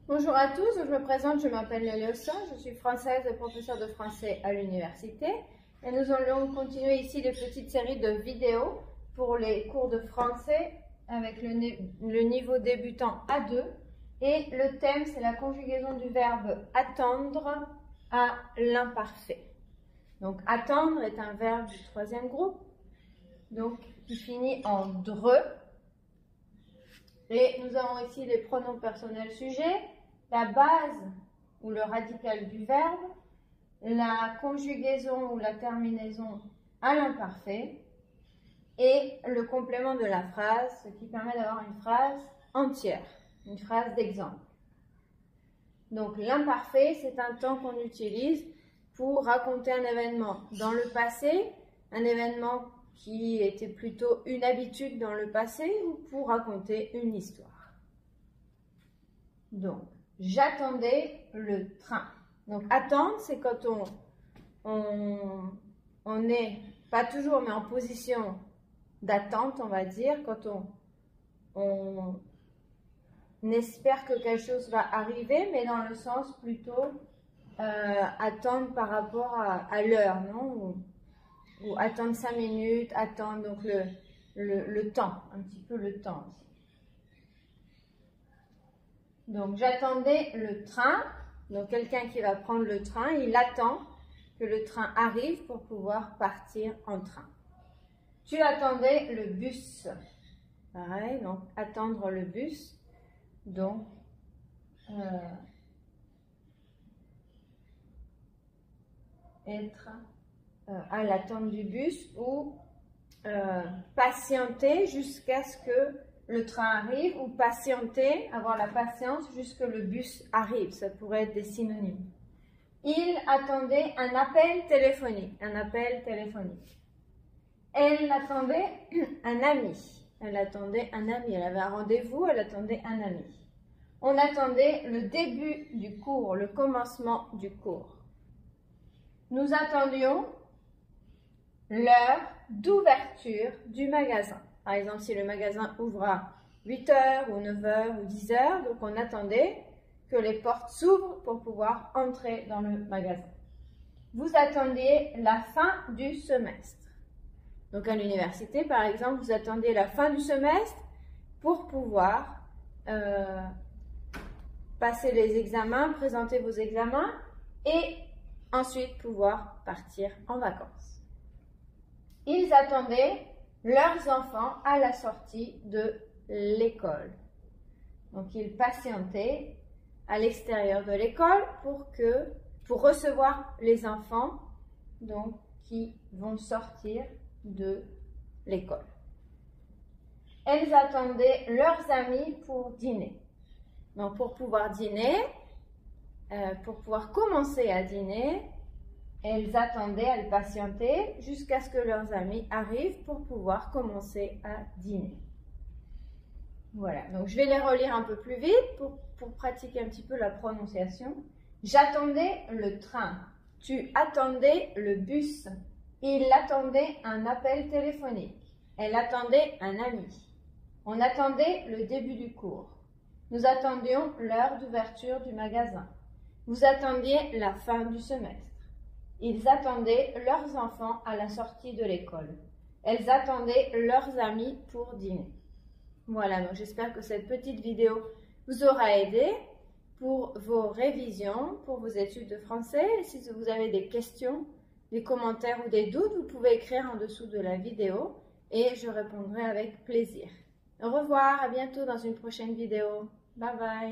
Bonjour à tous, je me présente, je m'appelle Léossa, je suis française et professeure de français à l'université et nous allons continuer ici les petites séries de vidéos pour les cours de français avec le niveau débutant A2 et le thème c'est la conjugaison du verbe attendre à l'imparfait. Donc attendre est un verbe du troisième groupe donc qui finit en dre. Et nous avons ici les pronoms personnels sujets, la base ou le radical du verbe, la conjugaison ou la terminaison à l'imparfait et le complément de la phrase, ce qui permet d'avoir une phrase entière, une phrase d'exemple. Donc l'imparfait, c'est un temps qu'on utilise pour raconter un événement dans le passé, un événement qui était plutôt une habitude dans le passé ou pour raconter une histoire. Donc, j'attendais le train. Donc, attendre, c'est quand on est, pas toujours, mais en position d'attente, on va dire, quand on espère que quelque chose va arriver, mais dans le sens plutôt attendre par rapport à l'heure, non ? Ou attendre 5 minutes, attendre donc le temps, un petit peu le temps aussi. Donc j'attendais le train, donc quelqu'un qui va prendre le train, il attend que le train arrive pour pouvoir partir en train. Tu attendais le bus, pareil, donc attendre le bus, donc être à l'attente du bus ou patienter jusqu'à ce que le train arrive ou patienter, avoir la patience jusqu'à ce que le bus arrive. Ça pourrait être des synonymes. Il attendait un appel téléphonique. Un appel téléphonique. Elle attendait un ami. Elle attendait un ami. Elle avait un rendez-vous, elle attendait un ami. On attendait le début du cours, le commencement du cours. Nous attendions l'heure d'ouverture du magasin. Par exemple, si le magasin ouvre à 8h ou 9h ou 10h, donc on attendait que les portes s'ouvrent pour pouvoir entrer dans le magasin. Vous attendiez la fin du semestre. Donc à l'université, par exemple, vous attendiez la fin du semestre pour pouvoir passer les examens, présenter vos examens et ensuite pouvoir partir en vacances. Ils attendaient leurs enfants à la sortie de l'école. Donc ils patientaient à l'extérieur de l'école pour recevoir les enfants donc, qui vont sortir de l'école. Elles attendaient leurs amis pour dîner. Donc pour pouvoir dîner, pour pouvoir commencer à dîner, elles attendaient, elles patientaient jusqu'à ce que leurs amis arrivent pour pouvoir commencer à dîner. Voilà, donc je vais les relire un peu plus vite pour pratiquer un petit peu la prononciation. J'attendais le train. Tu attendais le bus. Il attendait un appel téléphonique. Elle attendait un ami. On attendait le début du cours. Nous attendions l'heure d'ouverture du magasin. Vous attendiez la fin du semestre. Ils attendaient leurs enfants à la sortie de l'école. Elles attendaient leurs amis pour dîner. Voilà, donc j'espère que cette petite vidéo vous aura aidé pour vos révisions, pour vos études de français. Et si vous avez des questions, des commentaires ou des doutes, vous pouvez écrire en dessous de la vidéo et je répondrai avec plaisir. Au revoir, à bientôt dans une prochaine vidéo. Bye bye.